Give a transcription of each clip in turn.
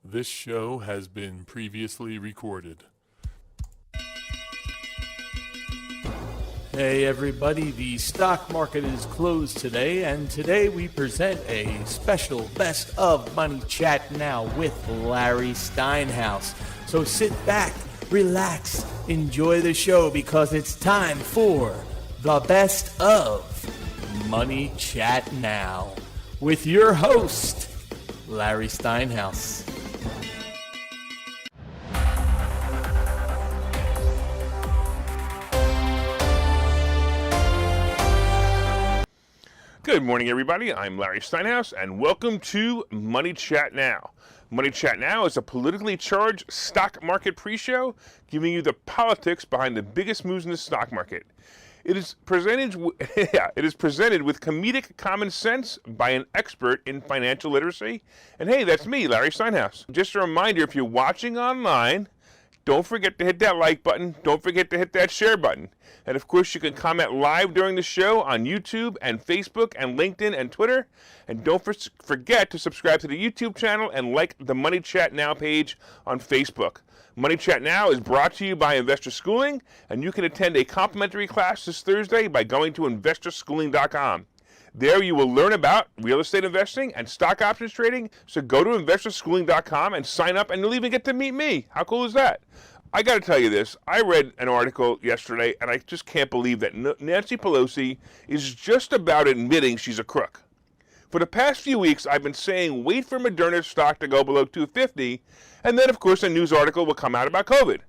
This show has been previously recorded. Hey everybody, the stock market is closed today, and today we present a special Best of Money Chat Now with Larry Steinhouse. So sit back, relax, enjoy the show because it's time for the Best of Money Chat Now with your host, Larry Steinhouse. Good morning, everybody. I'm Larry Steinhouse, and welcome to Money Chat Now. Money Chat Now is a politically charged stock market pre-show giving you the politics behind the biggest moves in the stock market. It is presented with comedic common sense by an expert in financial literacy. And hey, that's me, Larry Steinhouse. Just a reminder, if you're watching online, don't forget to hit that like button. Don't forget to hit that share button. And of course, you can comment live during the show on YouTube and Facebook and LinkedIn and Twitter. And don't forget to subscribe to the YouTube channel and like the Money Chat Now page on Facebook. Money Chat Now is brought to you by Investor Schooling, and you can attend a complimentary class this Thursday by going to investorschooling.com. There you will learn about real estate investing and stock options trading, so go to investorschooling.com and sign up, and you'll even get to meet me. How cool is that? I got to tell you this. I read an article yesterday, and I just can't believe that Nancy Pelosi is just about admitting she's a crook. For the past few weeks, I've been saying wait for Moderna's stock to go below 250, and then, of course, a news article will come out about COVID.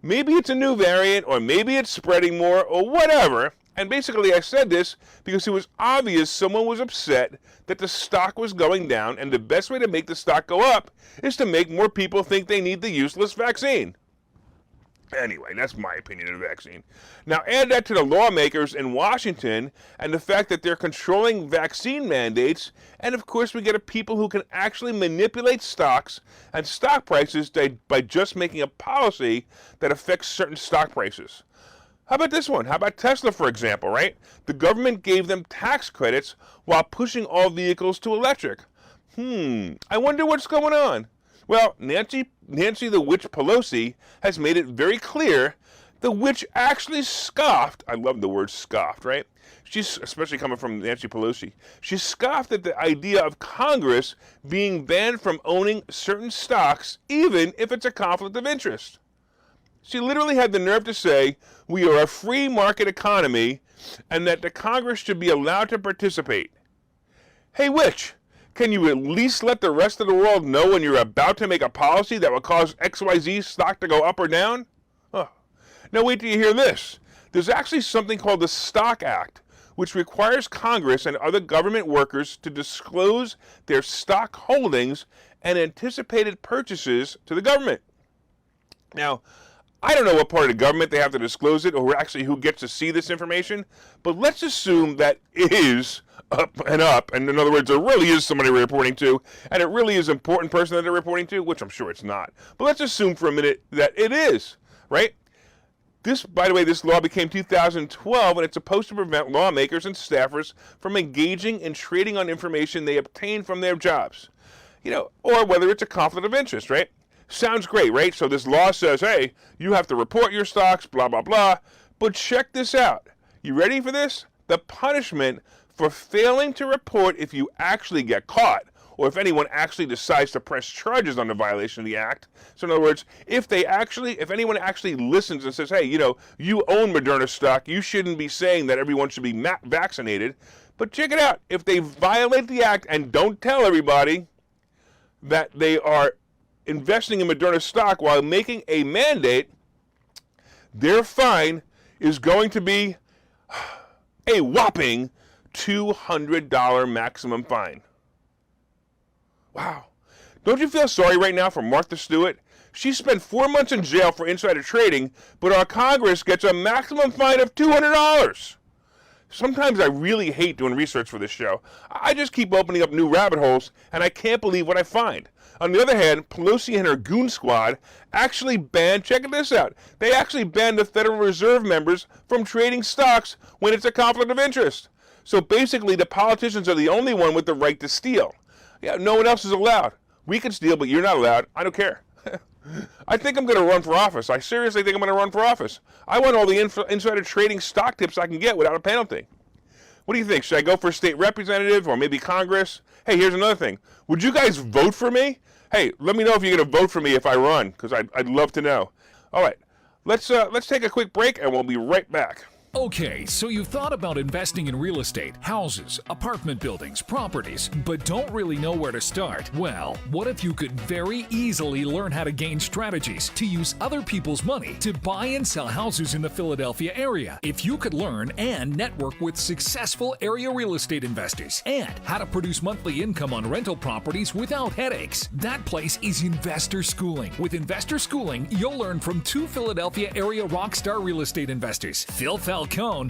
Maybe it's a new variant, or maybe it's spreading more, or whatever. And basically, I said this because it was obvious someone was upset that the stock was going down, and the best way to make the stock go up is to make more people think they need the useless vaccine. Anyway, that's my opinion of the vaccine. Now, add that to the lawmakers in Washington and the fact that they're controlling vaccine mandates, and of course, we get a people who can actually manipulate stocks and stock prices by just making a policy that affects certain stock prices. How about this one? How about Tesla, for example, right? The government gave them tax credits while pushing all vehicles to electric. I wonder what's going on. Well, Nancy the Witch Pelosi has made it very clear the witch actually scoffed. I love the word scoffed, right? She's, especially coming from Nancy Pelosi, she scoffed at the idea of Congress being banned from owning certain stocks, even if it's a conflict of interest. She literally had the nerve to say, we are a free market economy and that the Congress should be allowed to participate. Hey, witch, can you at least let the rest of the world know when you're about to make a policy that will cause XYZ stock to go up or down? Oh. Now wait till you hear this. There's actually something called the Stock Act, which requires Congress and other government workers to disclose their stock holdings and anticipated purchases to the government. Now, I don't know what part of the government they have to disclose it, or actually who gets to see this information, but let's assume that it is up, and in other words, there really is somebody reporting to, and it really is an important person that they're reporting to, which I'm sure it's not. But let's assume for a minute that it is, right? This, by the way, this law became 2012, and it's supposed to prevent lawmakers and staffers from engaging in trading on information they obtain from their jobs, or whether it's a conflict of interest, right? Sounds great, right? So this law says, hey, you have to report your stocks, blah, blah, blah. But check this out. You ready for this? The punishment for failing to report if you actually get caught, or if anyone actually decides to press charges on the violation of the act. So in other words, if anyone actually listens and says, hey, you own Moderna stock, you shouldn't be saying that everyone should be vaccinated. But check it out. If they violate the act and don't tell everybody that they are investing in Moderna stock while making a mandate, their fine is going to be a whopping $200 maximum fine. Wow. Don't you feel sorry right now for Martha Stewart? She spent 4 months in jail for insider trading, but our Congress gets a maximum fine of $200. Sometimes I really hate doing research for this show. I just keep opening up new rabbit holes, and I can't believe what I find. On the other hand, Pelosi and her goon squad actually banned, check this out, they actually banned the Federal Reserve members from trading stocks when it's a conflict of interest. So basically, the politicians are the only one with the right to steal. Yeah, no one else is allowed. We can steal, but you're not allowed. I don't care. I think I'm going to run for office. I seriously think I'm going to run for office. I want all the insider trading stock tips I can get without a penalty. What do you think? Should I go for state representative or maybe Congress? Hey, here's another thing. Would you guys vote for me? Hey, let me know if you're going to vote for me if I run, because I'd love to know. All right, let's take a quick break, and we'll be right back. Okay, so you've thought about investing in real estate, houses, apartment buildings, properties, but don't really know where to start. Well, what if you could very easily learn how to gain strategies to use other people's money to buy and sell houses in the Philadelphia area? If you could learn and network with successful area real estate investors and how to produce monthly income on rental properties without headaches, that place is Investor Schooling. With Investor Schooling, you'll learn from two Philadelphia area rockstar real estate investors, Phil Falcone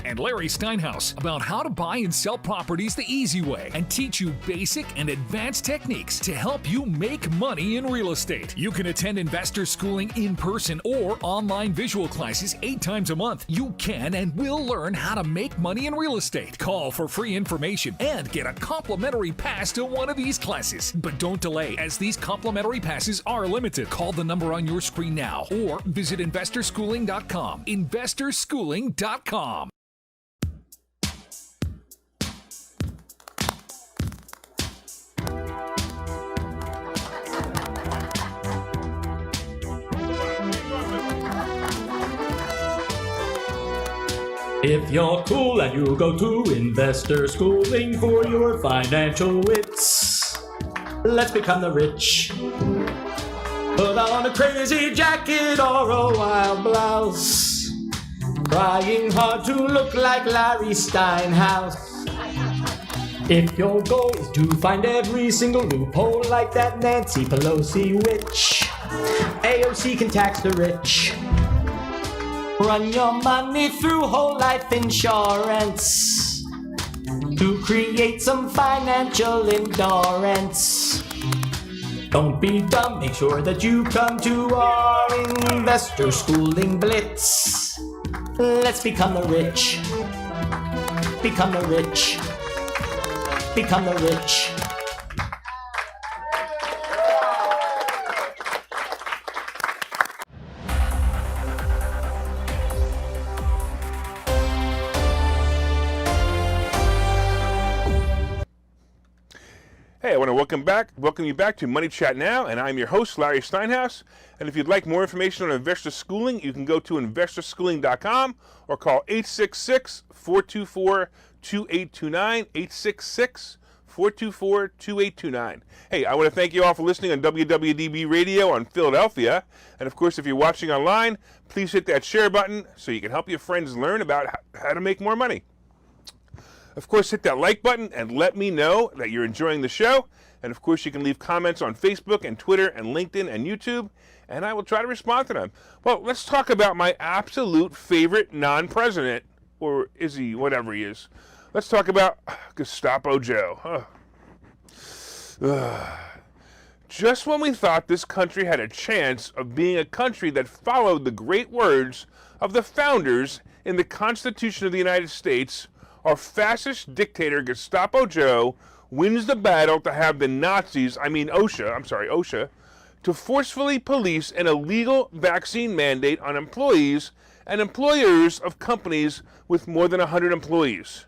and Larry Steinhouse, about how to buy and sell properties the easy way and teach you basic and advanced techniques to help you make money in real estate. You can attend Investor Schooling in person or online visual classes 8 times a month. You can and will learn how to make money in real estate. Call for free information and get a complimentary pass to one of these classes. But don't delay, as these complimentary passes are limited. Call the number on your screen now or visit investorschooling.com. investorschooling.com. If you're cool and you go to Investor Schooling for your financial wits, let's become the rich. Put on a crazy jacket or a wild blouse, trying hard to look like Larry Steinhouse. If your goal is to find every single loophole like that Nancy Pelosi witch, AOC can tax the rich. Run your money through whole life insurance to create some financial endurance. Don't be dumb, make sure that you come to our Investor Schooling Blitz. Let's become the rich. Become the rich. Become the rich. Hey, I want to welcome you back to Money Chat Now, and I'm your host, Larry Steinhouse. And if you'd like more information on Investor Schooling, you can go to investorschooling.com or call 866-424-2829, 866-424-2829. Hey, I want to thank you all for listening on WWDB Radio on Philadelphia. And of course, if you're watching online, please hit that share button so you can help your friends learn about how to make more money. Of course, hit that like button and let me know that you're enjoying the show. And of course, you can leave comments on Facebook and Twitter and LinkedIn and YouTube, and I will try to respond to them. Well, let's talk about my absolute favorite non-president, or is he, whatever he is. Let's talk about Gestapo Joe. Just when we thought this country had a chance of being a country that followed the great words of the founders in the Constitution of the United States, our fascist dictator Gestapo Joe wins the battle to have the Nazis, OSHA, to forcefully police an illegal vaccine mandate on employees and employers of companies with more than 100 employees.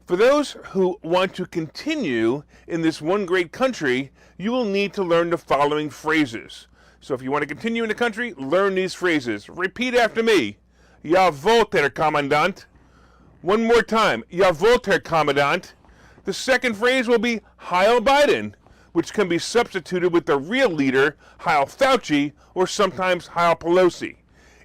For those who want to continue in this one great country, you will need to learn the following phrases. So if you want to continue in the country, learn these phrases. Repeat after me. Jawohl, Herr Kommandant. One more time. Jawohl, Herr Kommandant. The second phrase will be Heil Biden, which can be substituted with the real leader, Heil Fauci, or sometimes Heil Pelosi.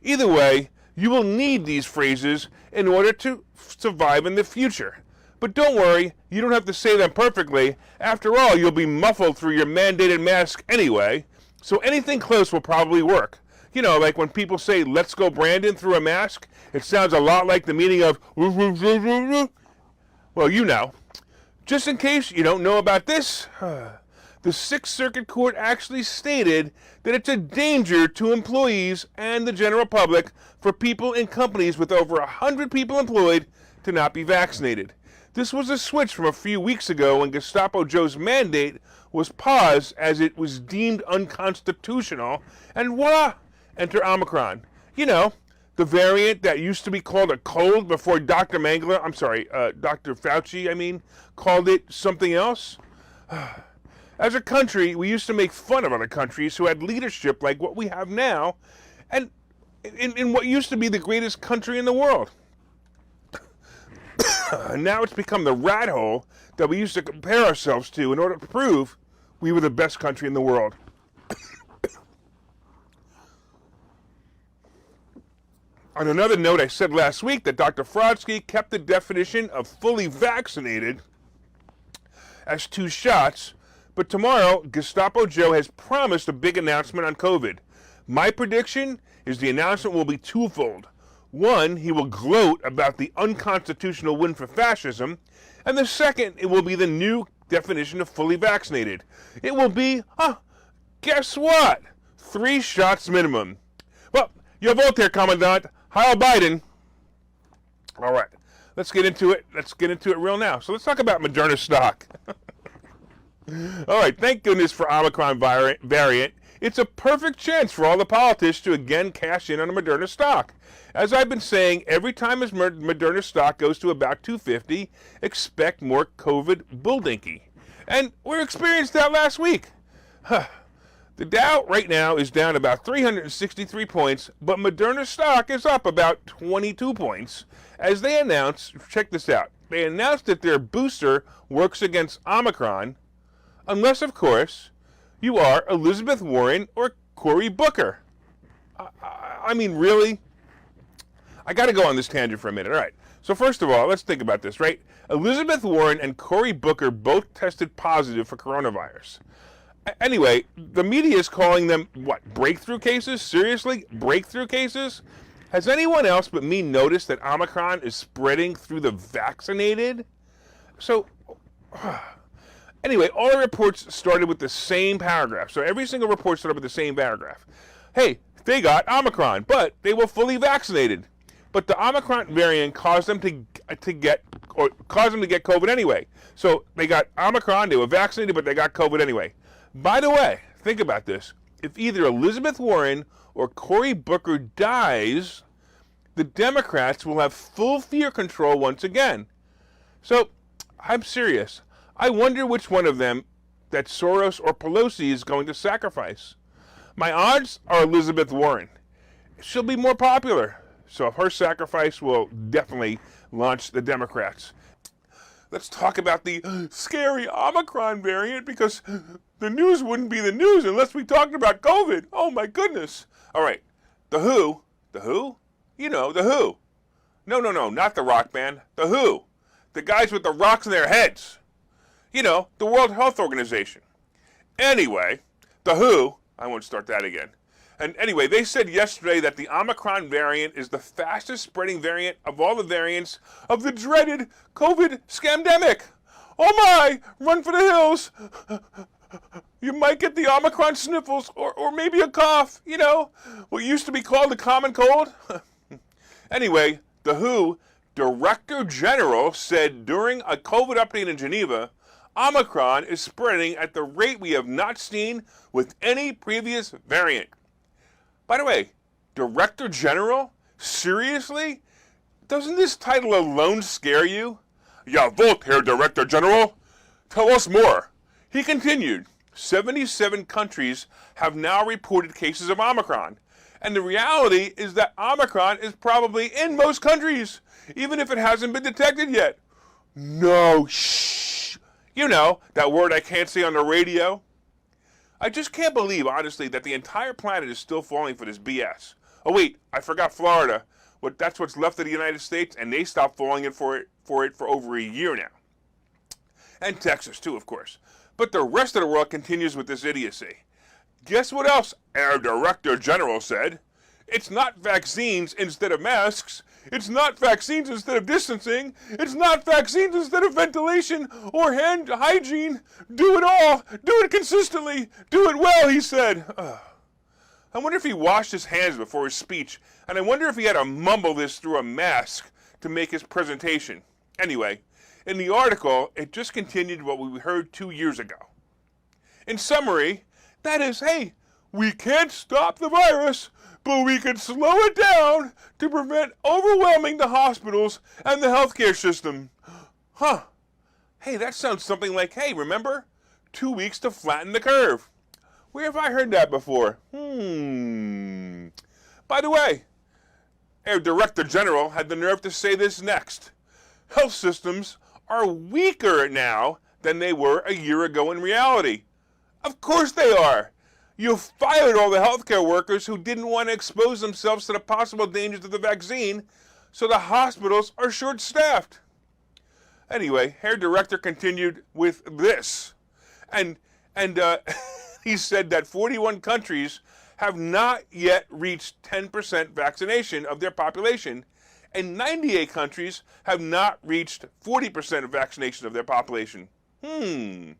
Either way, you will need these phrases in order to survive in the future. But don't worry, you don't have to say them perfectly. After all, you'll be muffled through your mandated mask anyway, so anything close will probably work. You know, like when people say, "Let's go Brandon" through a mask, it sounds a lot like the meaning of, well, you know. Just in case you don't know about this, the Sixth Circuit Court actually stated that it's a danger to employees and the general public for people in companies with over 100 people employed to not be vaccinated. This was a switch from a few weeks ago when Gestapo Joe's mandate was paused as it was deemed unconstitutional, and voila, enter Omicron. You know, the variant that used to be called a cold before Dr. Dr. Fauci, called it something else. As a country, we used to make fun of other countries who had leadership like what we have now, and in what used to be the greatest country in the world. Now it's become the rat hole that we used to compare ourselves to in order to prove we were the best country in the world. On another note, I said last week that Dr. Frodsky kept the definition of fully vaccinated as 2 shots, but tomorrow, Gestapo Joe has promised a big announcement on COVID. My prediction is the announcement will be twofold. One, he will gloat about the unconstitutional win for fascism, and the second, it will be the new definition of fully vaccinated. It will be, guess what? 3 shots minimum. Well, your vote there, Commandant. Heil Biden. All right, let's get into it. Let's get into it real now. So let's talk about Moderna stock. All right, thank goodness for Omicron variant. It's a perfect chance for all the politicians to again cash in on a Moderna stock. As I've been saying, every time as Moderna stock goes to about 250, expect more COVID bulldinky. And we experienced that last week. The Dow right now is down about 363 points, but Moderna stock is up about 22 points. As they announced, check this out, they announced that their booster works against Omicron, unless, of course, you are Elizabeth Warren or Cory Booker. Really? I got to go on this tangent for a minute. All right. So first of all, let's think about this, right? Elizabeth Warren and Cory Booker both tested positive for coronavirus. Anyway, the media is calling them, breakthrough cases? Seriously? Breakthrough cases? Has anyone else but me noticed that Omicron is spreading through the vaccinated? So, anyway, all the reports started with the same paragraph. So every single report started with the same paragraph. Hey, they got Omicron, but they were fully vaccinated. But the Omicron variant caused them to get COVID anyway. So they got Omicron, they were vaccinated, but they got COVID anyway. By the way, think about this. If either Elizabeth Warren or Cory Booker dies, the Democrats will have full fear control once again. So, I'm serious. I wonder which one of them that Soros or Pelosi is going to sacrifice. My odds are Elizabeth Warren. She'll be more popular. So her sacrifice will definitely launch the Democrats. Let's talk about the scary Omicron variant, because the news wouldn't be the news unless we talked about COVID. Oh my goodness. All right, The Who? You know, The Who. No, not the rock band. The Who. The guys with the rocks in their heads. You know, the World Health Organization. Anyway, The Who, I won't start that again. And anyway, they said yesterday that the Omicron variant is the fastest spreading variant of all the variants of the dreaded COVID scamdemic. Oh my, run for the hills. You might get the Omicron sniffles or maybe a cough, you know, what used to be called the common cold. Anyway, The Who Director General said during a COVID update in Geneva, Omicron is spreading at the rate we have not seen with any previous variant. By the way, Director General? Seriously? Doesn't this title alone scare you? Ja, vote, Herr Director General. Tell us more. He continued, 77 countries have now reported cases of Omicron. And the reality is that Omicron is probably in most countries, even if it hasn't been detected yet. No, shh. You know, that word I can't say on the radio. I just can't believe, honestly, that the entire planet is still falling for this BS. Oh wait, I forgot Florida. That's what's left of the United States, and they stopped falling for it for over a year now. And Texas, too, of course. But the rest of the world continues with this idiocy. Guess what else our Director General said? It's not vaccines instead of masks. It's not vaccines instead of distancing. It's not vaccines instead of ventilation or hand hygiene. Do it all. Do it consistently. Do it well, he said. I wonder if he washed his hands before his speech, and I wonder if he had to mumble this through a mask to make his presentation. Anyway, In the article, it just continued what we heard 2 years ago. In summary, that is, hey, we can't stop the virus, but we can slow it down to prevent overwhelming the hospitals and the healthcare system. Huh. Hey, that sounds something like, hey, remember? 2 weeks to flatten the curve. Where have I heard that before? By the way, our Director General had the nerve to say this next. Health systems are weaker now than they were a year ago in reality. Of course they are. You fired all the healthcare workers who didn't want to expose themselves to the possible dangers of the vaccine, so the hospitals are short-staffed. Anyway, Herr Director continued with this. And he said that 41 countries have not yet reached 10% vaccination of their population, and 98 countries have not reached 40% of vaccination of their population. Then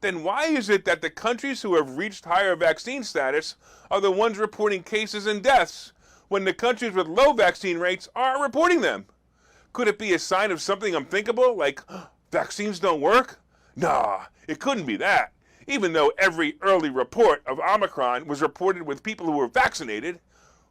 why is it that the countries who have reached higher vaccine status are the ones reporting cases and deaths, when the countries with low vaccine rates aren't reporting them? Could it be a sign of something unthinkable, like vaccines don't work? Nah, it couldn't be that. Even though every early report of Omicron was reported with people who were vaccinated.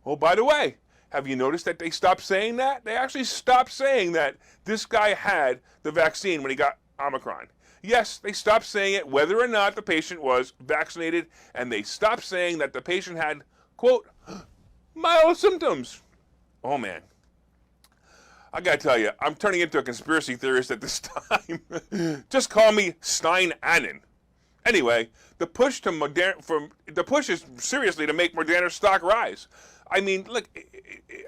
Oh, by the way, have you noticed that they stopped saying that? They actually stopped saying that this guy had the vaccine when he got Omicron. Yes, they stopped saying it whether or not the patient was vaccinated, and they stopped saying that the patient had, quote, mild symptoms. Oh, man. I gotta tell you, I'm turning into a conspiracy theorist at this time. Just call me Stein-Annen. Anyway, the push is seriously to make Moderna stock rise. I mean, look,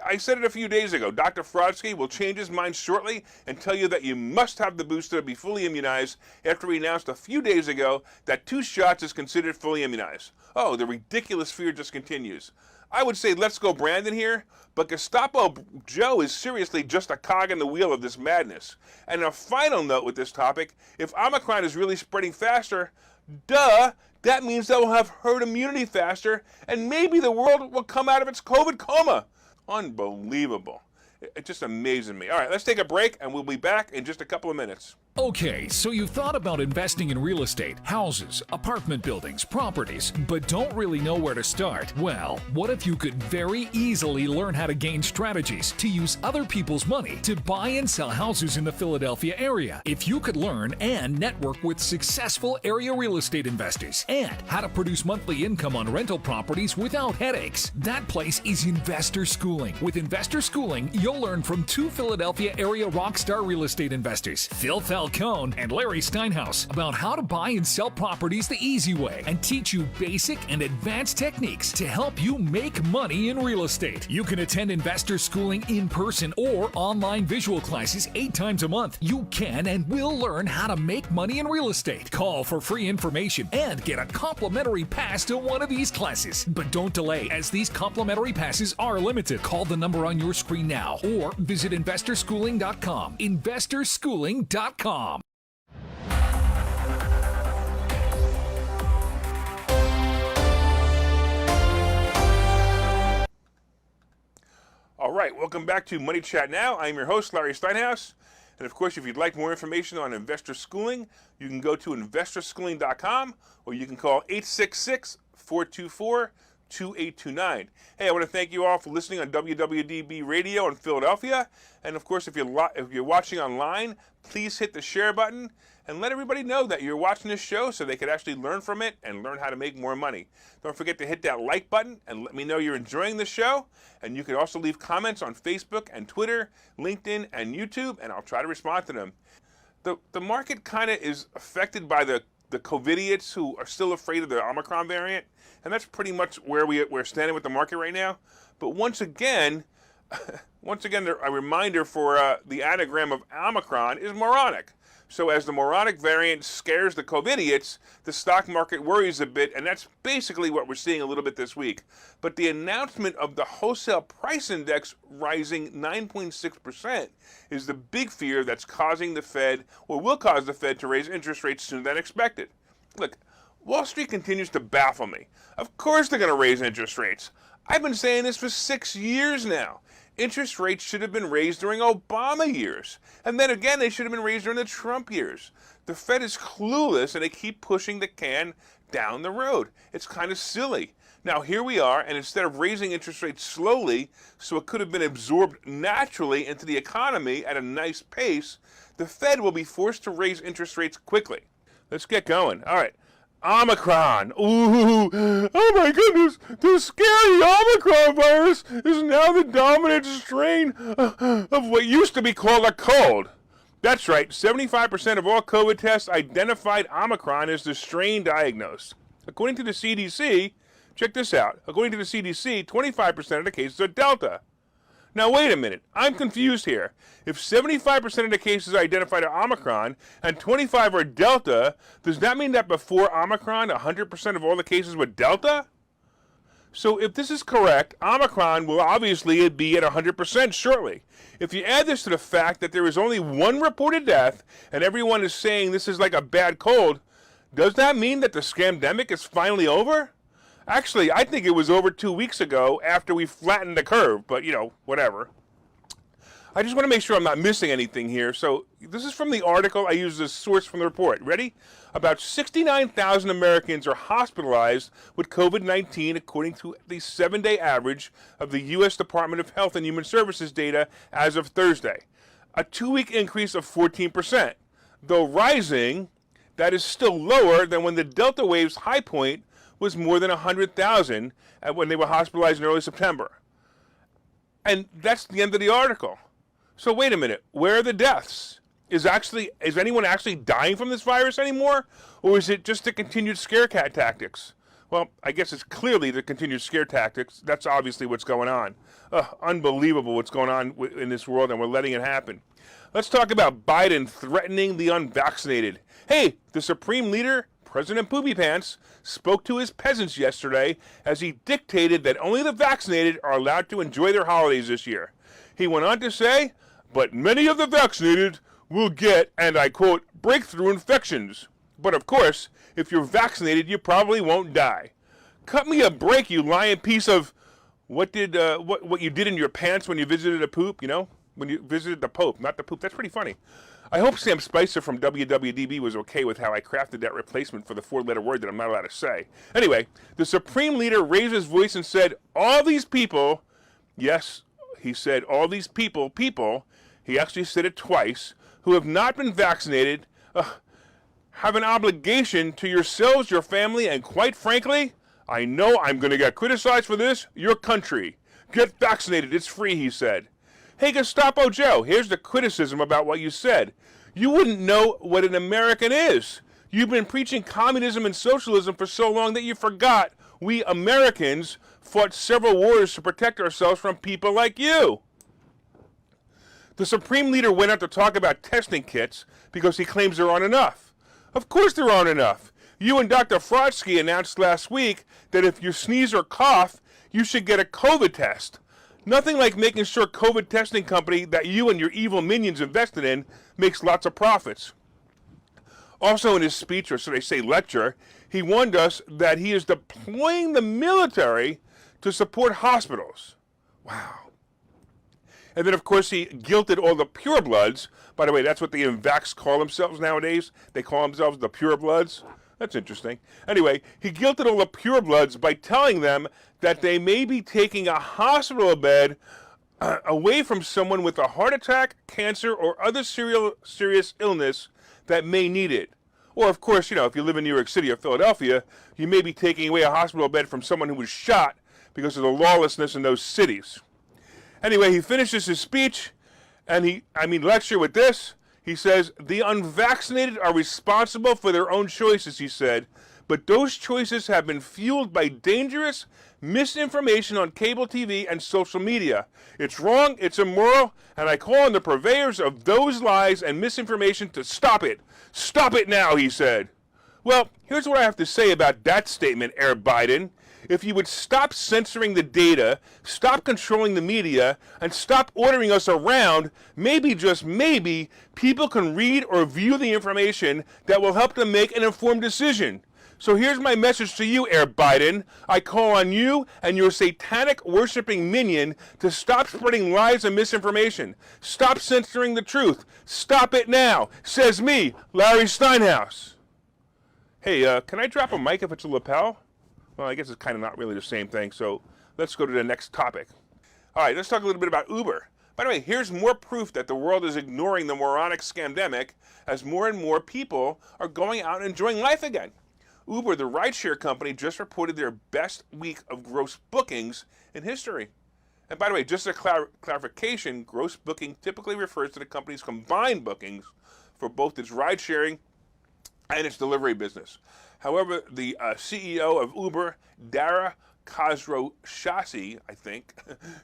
I said it a few days ago. Dr. Frodsky will change his mind shortly and tell you that you must have the booster to be fully immunized after he announced a few days ago that 2 shots is considered fully immunized. Oh, the ridiculous fear just continues. I would say let's go Brandon here, but Gestapo Joe is seriously just a cog in the wheel of this madness. And a final note with this topic, if Omicron is really spreading faster, duh, that means that we'll have herd immunity faster, and maybe the world will come out of its COVID coma. Unbelievable. It just amazes me. All right, let's take a break, and we'll be back in just a couple of minutes. Okay, so you've thought about investing in real estate, houses, apartment buildings, properties, but don't really know where to start? Well, what if you could very easily learn how to gain strategies to use other people's money to buy and sell houses in the Philadelphia area? If you could learn and network with successful area real estate investors and how to produce monthly income on rental properties without headaches, that place is Investor Schooling. With Investor Schooling, you'll learn from 2 Philadelphia area rockstar real estate investors, Phil Falcone and Larry Steinhouse, about how to buy and sell properties the easy way and teach you basic and advanced techniques to help you make money in real estate. You can attend Investor Schooling in person or online visual classes 8 times a month. You can and will learn how to make money in real estate. Call for free information and get a complimentary pass to one of these classes. But don't delay, as these complimentary passes are limited. Call the number on your screen now or visit investorschooling.com. investorschooling.com. All right, welcome back to Money Chat Now. I'm your host, Larry Steinhouse. And of course, if you'd like more information on Investor Schooling, you can go to investorschooling.com or you can call 866-424-2829. Hey, I want to thank you all for listening on WWDB Radio in Philadelphia. And of course, if you're watching online, please hit the share button and let everybody know that you're watching this show so they could actually learn from it and learn how to make more money. Don't forget to hit that like button and let me know you're enjoying the show. And you can also leave comments on Facebook and Twitter, LinkedIn, and YouTube, and I'll try to respond to them. The market kind of is affected by the COVIDiots who are still afraid of the Omicron variant, and that's pretty much where we're standing with the market right now. But once again, a reminder for the anagram of Omicron is moronic. So as the moronic variant scares the COVIDiots, the stock market worries a bit, and that's basically what we're seeing a little bit this week. But the announcement of the wholesale price index rising 9.6% is the big fear that's causing the Fed, or will cause the Fed, to raise interest rates sooner than expected. Look, Wall Street continues to baffle me. Of course they're going to raise interest rates. I've been saying this for 6 years now. Interest rates should have been raised during Obama years. And then again, they should have been raised during the Trump years. The Fed is clueless and they keep pushing the can down the road. It's kind of silly. Now here we are, and instead of raising interest rates slowly so it could have been absorbed naturally into the economy at a nice pace, the Fed will be forced to raise interest rates quickly. Let's get going. All right. Omicron. Ooh, oh my goodness. The scary Omicron virus is now the dominant strain of what used to be called a cold. That's right. 75% of all COVID tests identified Omicron as the strain diagnosed. According to the CDC, check this out. According to the CDC, 25% of the cases are Delta. Now, wait a minute. I'm confused here. If 75% of the cases identified are Omicron and 25 are Delta, does that mean that before Omicron, 100% of all the cases were Delta? So if this is correct, Omicron will obviously be at 100% shortly. If you add this to the fact that there is only one reported death and everyone is saying this is like a bad cold, does that mean that the scamdemic is finally over? Actually, I think it was over 2 weeks ago after we flattened the curve, but, whatever. I just want to make sure I'm not missing anything here. So this is from the article. I use this source from the report. Ready? About 69,000 Americans are hospitalized with COVID-19, according to the 7-day average of the U.S. Department of Health and Human Services data as of Thursday. A 2-week increase of 14%. Though rising, that is still lower than when the Delta wave's high point was more than 100,000 when they were hospitalized in early September. And that's the end of the article. So wait a minute, where are the deaths? Is anyone actually dying from this virus anymore? Or is it just the continued scare cat tactics? Well, I guess it's clearly the continued scare tactics. That's obviously what's going on. Unbelievable what's going on in this world, and we're letting it happen. Let's talk about Biden threatening the unvaccinated. Hey, the Supreme Leader, President Poopy Pants, spoke to his peasants yesterday as he dictated that only the vaccinated are allowed to enjoy their holidays this year. He went on to say, but many of the vaccinated will get, and I quote, breakthrough infections. But of course, if you're vaccinated, you probably won't die. Cut me a break, you lying piece of what you did in your pants when you visited a poop, when you visited the Pope, not the poop. That's pretty funny. I hope Sam Spicer from WWDB was okay with how I crafted that replacement for the 4-letter word that I'm not allowed to say. Anyway, the Supreme Leader raised his voice and said, all these people, yes, he said, all these people, he actually said it twice, who have not been vaccinated, have an obligation to yourselves, your family, and quite frankly, I know I'm going to get criticized for this, your country. Get vaccinated, it's free, he said. Hey, Gestapo Joe, here's the criticism about what you said. You wouldn't know what an American is. You've been preaching communism and socialism for so long that you forgot we Americans fought several wars to protect ourselves from people like you. The Supreme Leader went out to talk about testing kits because he claims there aren't enough. Of course there aren't enough. You and Dr. Frotsky announced last week that if you sneeze or cough, you should get a COVID test. Nothing like making sure COVID testing company that you and your evil minions invested in makes lots of profits. Also in his speech, or so they say lecture, he warned us that he is deploying the military to support hospitals. Wow. And then, of course, he guilted all the purebloods. By the way, that's what the vax call themselves nowadays. They call themselves the purebloods. That's interesting. Anyway, he guilted all the purebloods by telling them that they may be taking a hospital bed away from someone with a heart attack, cancer, or other serious illness that may need it. Or, of course, if you live in New York City or Philadelphia, you may be taking away a hospital bed from someone who was shot because of the lawlessness in those cities. Anyway, he finishes his speech, and lecture with this. He says, the unvaccinated are responsible for their own choices, he said, but those choices have been fueled by dangerous misinformation on cable TV and social media. It's wrong, it's immoral, and I call on the purveyors of those lies and misinformation to stop it. Stop it now, he said. Well, here's what I have to say about that statement, Herr Biden. If you would stop censoring the data, stop controlling the media, and stop ordering us around, maybe, just maybe, people can read or view the information that will help them make an informed decision. So here's my message to you, Air Biden. I call on you and your satanic worshiping minion to stop spreading lies and misinformation. Stop censoring the truth. Stop it now. Says me, Larry Steinhouse. Hey, can I drop a mic if it's a lapel? Well, I guess it's kind of not really the same thing, so let's go to the next topic. All right, let's talk a little bit about Uber. By the way, here's more proof that the world is ignoring the moronic scamdemic as more and more people are going out and enjoying life again. Uber, the rideshare company, just reported their best week of gross bookings in history. And by the way, just a clarification, gross booking typically refers to the company's combined bookings for both its ride-sharing and its delivery business. However, the CEO of Uber, Dara Khosrowshahi, I think,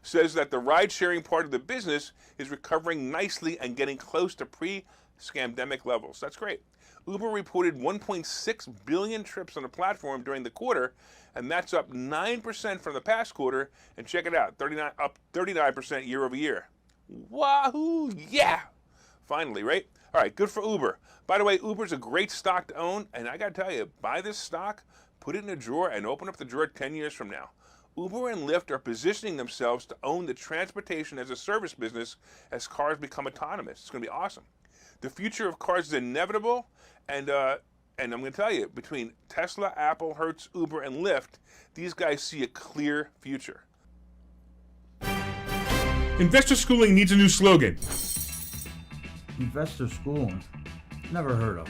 says that the ride-sharing part of the business is recovering nicely and getting close to pre-scamdemic levels. That's great. Uber reported 1.6 billion trips on the platform during the quarter, and that's up 9% from the past quarter. And check it out, up 39% year over year. Wahoo! Yeah! Finally, right? All right, good for Uber. By the way, Uber's a great stock to own, and I got to tell you, buy this stock, put it in a drawer, and open up the drawer 10 years from now. Uber and Lyft are positioning themselves to own the transportation as a service business as cars become autonomous. It's going to be awesome. The future of cars is inevitable, and I'm going to tell you, between Tesla, Apple, Hertz, Uber, and Lyft, these guys see a clear future. Investor schooling needs a new slogan. Investor schooling? Never heard of.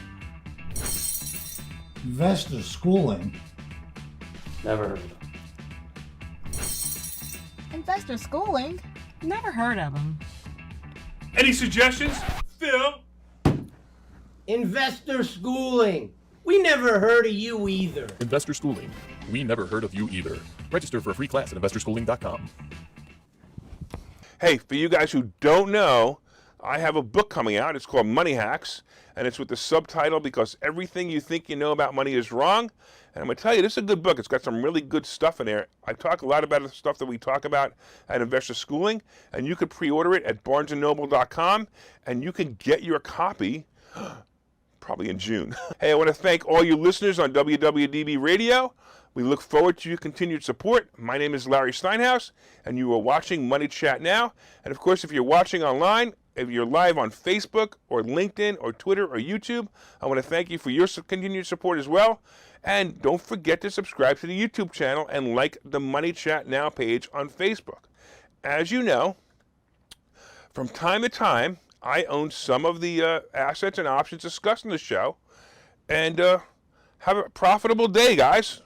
Investor schooling? Never heard of them. Investor schooling? Never heard of them. Any suggestions? Phil? Investor schooling. We never heard of you either. Investor Schooling. We never heard of you either. Register for a free class at investorschooling.com. Hey, for you guys who don't know, I have a book coming out. It's called Money Hacks, and it's with the subtitle Because Everything You Think You Know About Money Is Wrong. And I'm going to tell you, this is a good book. It's got some really good stuff in there. I talk a lot about the stuff that we talk about at Investor Schooling, and you can pre-order it at barnesandnoble.com, and you can get your copy probably in June. Hey, I want to thank all you listeners on WWDB Radio. We look forward to your continued support. My name is Larry Steinhouse, and you are watching Money Chat Now. And of course, if you're watching online, if you're live on Facebook or LinkedIn or Twitter or YouTube, I want to thank you for your continued support as well. And don't forget to subscribe to the YouTube channel and like the Money Chat Now page on Facebook. As you know, from time to time, I own some of the assets and options discussed in the show. And have a profitable day, guys.